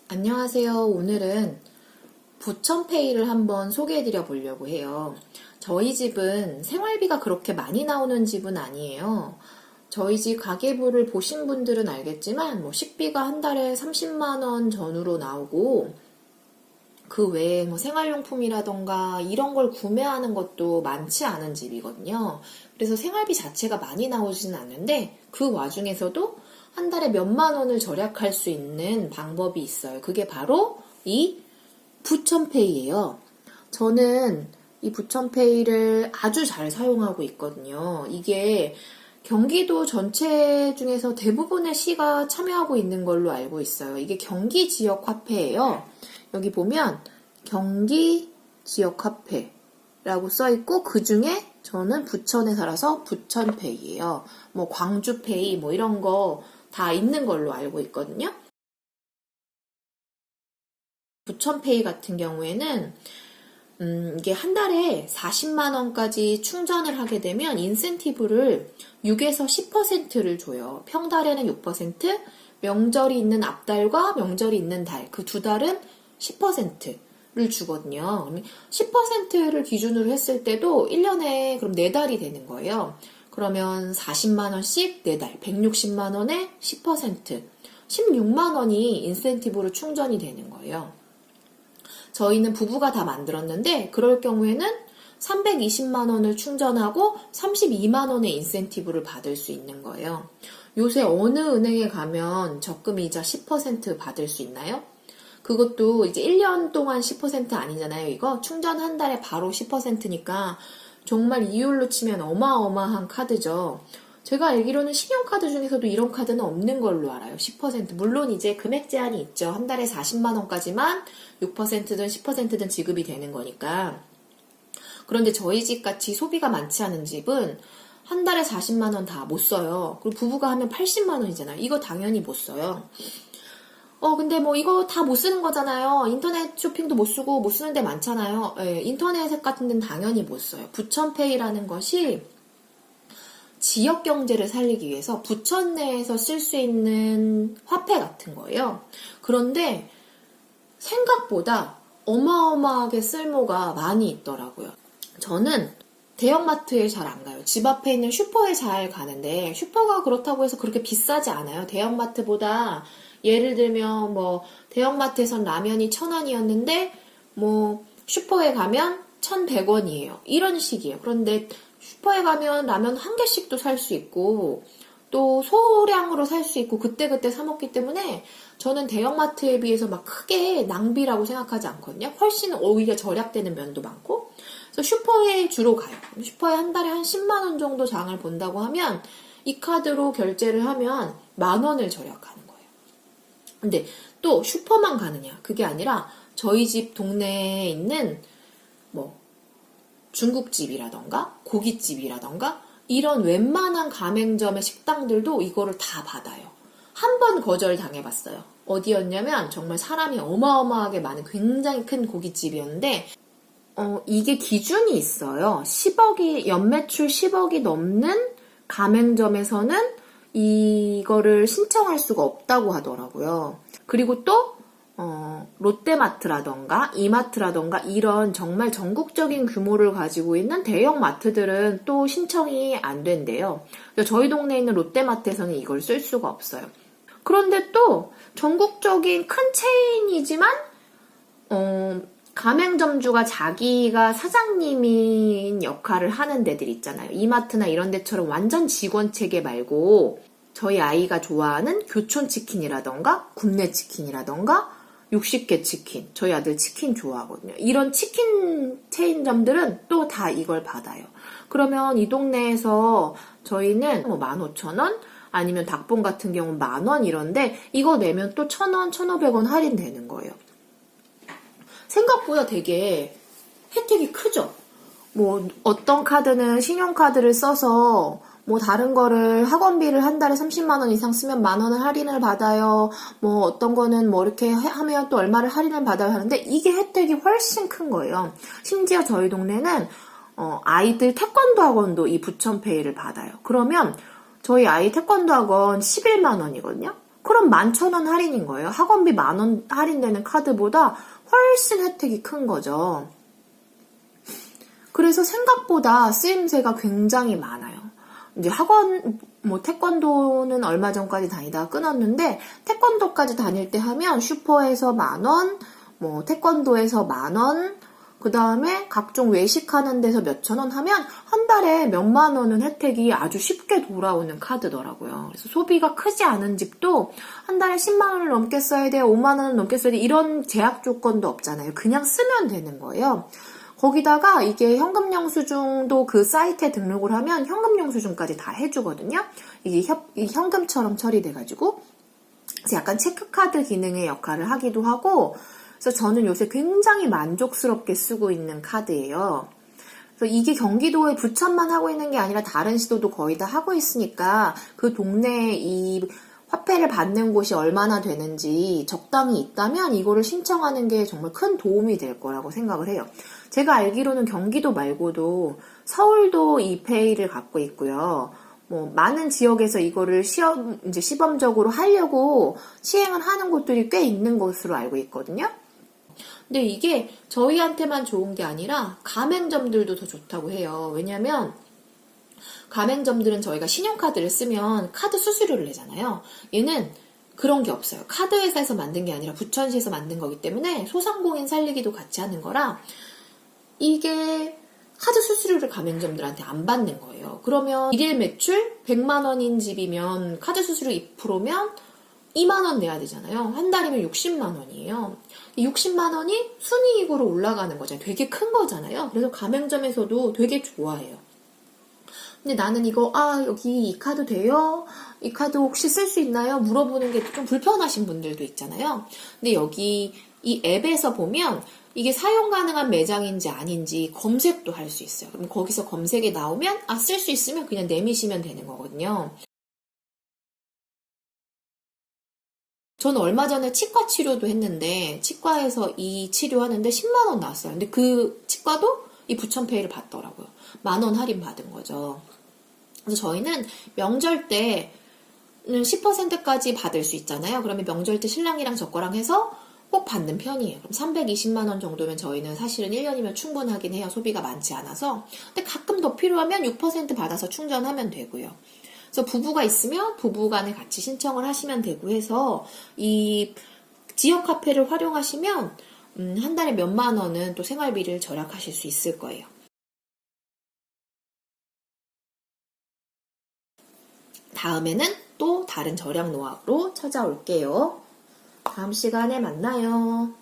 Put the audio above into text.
안녕하세요. 오늘은 부천페이를 한번 소개해드려 보려고 해요. 저희 집은 생활비가 그렇게 많이 나오는 집은 아니에요. 저희 집 가계부를 보신 분들은 알겠지만 식비가 한 달에 30만 원 전후로 나오고 그 외에 생활용품이라던가 이런 걸 구매하는 것도 많지 않은 집이거든요. 그래서 생활비 자체가 많이 나오지는 않는데 그 와중에서도 한 달에 몇만 원을 절약할 수 있는 방법이 있어요. 그게 바로 이 부천페이예요. 저는 이 부천페이를 아주 잘 사용하고 있거든요. 이게 경기도 전체 중에서 대부분의 시가 참여하고 있는 걸로 알고 있어요. 이게 경기 지역 화폐예요. 여기 보면 경기 지역 화폐라고 써 있고 그 중에 저는 부천에 살아서 부천페이예요. 광주페이 이런 거 다 있는 걸로 알고 있거든요. 부천페이 같은 경우에는 이게 한 달에 40만 원까지 충전을 하게 되면 인센티브를 6에서 10%를 줘요. 평달에는 6%, 명절이 있는 앞달과 명절이 있는 달, 그 두 달은 10%를 주거든요. 10%를 기준으로 했을 때도 1년에 그럼 4달이 되는 거예요. 그러면 40만 원씩 4달, 160만 원에 10%, 16만 원이 인센티브로 충전이 되는 거예요. 저희는 부부가 다 만들었는데 그럴 경우에는 320만 원을 충전하고 32만 원의 인센티브를 받을 수 있는 거예요. 요새 어느 은행에 가면 적금이자 10% 받을 수 있나요? 그것도 이제 1년 동안 10% 아니잖아요. 이거 충전 한 달에 바로 10%니까 정말 이율로 치면 어마어마한 카드죠. 제가 알기로는 신용카드 중에서도 이런 카드는 없는 걸로 알아요. 10%. 물론 이제 금액 제한이 있죠. 한 달에 40만 원까지만 6%든 10%든 지급이 되는 거니까. 그런데 저희 집 같이 소비가 많지 않은 집은 한 달에 40만 원 다 못 써요. 그리고 부부가 하면 80만 원이잖아요. 이거 당연히 못 써요. 근데 이거 다 못 쓰는 거잖아요. 인터넷 쇼핑도 못 쓰고 못 쓰는 데 많잖아요. 인터넷 같은 데는 당연히 못 써요. 부천페이라는 것이 지역 경제를 살리기 위해서 부천 내에서 쓸 수 있는 화폐 같은 거예요. 그런데 생각보다 어마어마하게 쓸모가 많이 있더라고요. 저는 대형마트에 잘 안 가요. 집 앞에 있는 슈퍼에 잘 가는데 슈퍼가 그렇다고 해서 그렇게 비싸지 않아요. 대형마트보다 예를 들면 대형마트에선 라면이 1,000원이었는데 슈퍼에 가면 1,100원이에요. 이런 식이에요. 그런데 슈퍼에 가면 라면 한 개씩도 살 수 있고 또 소량으로 살 수 있고 그때그때 사 먹기 때문에 저는 대형마트에 비해서 크게 낭비라고 생각하지 않거든요. 훨씬 오히려 절약되는 면도 많고 그래서 슈퍼에 주로 가요. 슈퍼에 한 달에 한 10만 원 정도 장을 본다고 하면 이 카드로 결제를 하면 10,000원을 절약하는 거예요. 근데 또 슈퍼만 가느냐? 그게 아니라 저희 집 동네에 있는 중국집이라던가 고깃집이라던가 이런 웬만한 가맹점의 식당들도 이거를 다 받아요. 한 번 거절 당해봤어요. 어디였냐면 정말 사람이 어마어마하게 많은 굉장히 큰 고깃집이었는데 이게 기준이 있어요. 연매출 10억이 넘는 가맹점에서는 이거를 신청할 수가 없다고 하더라고요. 그리고 또 롯데마트라던가 이마트라던가 이런 정말 전국적인 규모를 가지고 있는 대형 마트들은 또 신청이 안 된대요. 저희 동네에 있는 롯데마트에서는 이걸 쓸 수가 없어요. 그런데 또 전국적인 큰 체인이지만 가맹점주가 자기가 사장님인 역할을 하는 데들 있잖아요. 이마트나 이런 데처럼 완전 직원 체계 말고 저희 아이가 좋아하는 교촌치킨이라던가 굽네치킨이라던가 60개 치킨, 저희 아들 치킨 좋아하거든요. 이런 치킨 체인점들은 또 다 이걸 받아요. 그러면 이 동네에서 저희는 15,000원 아니면 닭봉 같은 경우는 10,000원 이런데 이거 내면 또 1,000원, 1,500원 할인되는 거예요. 생각보다 되게 혜택이 크죠? 어떤 카드는 신용카드를 써서 다른 거를 학원비를 한 달에 30만 원 이상 쓰면 10,000원을 할인을 받아요. 어떤 거는 이렇게 하면 또 얼마를 할인을 받아요 하는데 이게 혜택이 훨씬 큰 거예요. 심지어 저희 동네는 아이들 태권도 학원도 이 부천페이를 받아요. 그러면 저희 아이 태권도 학원 11만 원이거든요. 그럼 11,000원 할인인 거예요. 학원비 10,000원 할인되는 카드보다 훨씬 혜택이 큰 거죠. 그래서 생각보다 쓰임새가 굉장히 많아요. 이제 학원, 태권도는 얼마 전까지 다니다가 끊었는데, 태권도까지 다닐 때 하면 슈퍼에서 10,000원, 태권도에서 10,000원, 그 다음에 각종 외식하는 데서 몇천 원 하면 한 달에 몇만 원은 혜택이 아주 쉽게 돌아오는 카드더라고요. 그래서 소비가 크지 않은 집도 한 달에 10만 원을 넘게 써야 돼, 5만 원을 넘게 써야 돼, 이런 제약 조건도 없잖아요. 그냥 쓰면 되는 거예요. 거기다가 이게 현금 영수증도 그 사이트에 등록을 하면 현금 영수증까지 다 해주거든요. 이게 현금처럼 처리돼가지고. 그래서 약간 체크카드 기능의 역할을 하기도 하고, 그래서 저는 요새 굉장히 만족스럽게 쓰고 있는 카드예요. 그래서 이게 경기도에 부천만 하고 있는 게 아니라 다른 시도도 거의 다 하고 있으니까 그 동네에 이 화폐를 받는 곳이 얼마나 되는지 적당히 있다면 이거를 신청하는 게 정말 큰 도움이 될 거라고 생각을 해요. 제가 알기로는 경기도 말고도 서울도 이페이를 갖고 있고요. 많은 지역에서 이거를 시범적으로 하려고 시행을 하는 곳들이 꽤 있는 것으로 알고 있거든요. 근데 이게 저희한테만 좋은 게 아니라 가맹점들도 더 좋다고 해요. 왜냐면 가맹점들은 저희가 신용카드를 쓰면 카드 수수료를 내잖아요. 얘는 그런 게 없어요. 카드 회사에서 만든 게 아니라 부천시에서 만든 거기 때문에 소상공인 살리기도 같이 하는 거라 이게 카드 수수료를 가맹점들한테 안 받는 거예요. 그러면 일일 매출 100만 원인 집이면 카드 수수료 2%면 2만 원 내야 되잖아요. 한 달이면 60만 원이에요. 60만 원이 순이익으로 올라가는 거잖아요. 되게 큰 거잖아요. 그래서 가맹점에서도 되게 좋아해요. 근데 나는 이거 여기 이 카드 돼요? 이 카드 혹시 쓸 수 있나요? 물어보는 게 좀 불편하신 분들도 있잖아요. 근데 여기 이 앱에서 보면 이게 사용 가능한 매장인지 아닌지 검색도 할 수 있어요. 그럼 거기서 검색에 나오면 쓸 수 있으면 그냥 내미시면 되는 거거든요. 저는 얼마 전에 치과 치료도 했는데 치과에서 이 치료하는데 10만 원 나왔어요. 근데 그 치과도 이 부천페이를 받더라고요. 10,000원 할인 받은 거죠. 그래서 저희는 명절 때는 10%까지 받을 수 있잖아요. 그러면 명절 때 신랑이랑 저거랑 해서 꼭 받는 편이에요. 그럼 320만 원 정도면 저희는 사실은 1년이면 충분하긴 해요. 소비가 많지 않아서. 근데 가끔 더 필요하면 6% 받아서 충전하면 되고요. 그래서 부부가 있으면 부부 간에 같이 신청을 하시면 되고 해서 이 지역 카페를 활용하시면 한 달에 몇만 원은 또 생활비를 절약하실 수 있을 거예요. 다음에는 또 다른 절약 노하우로 찾아올게요. 다음 시간에 만나요.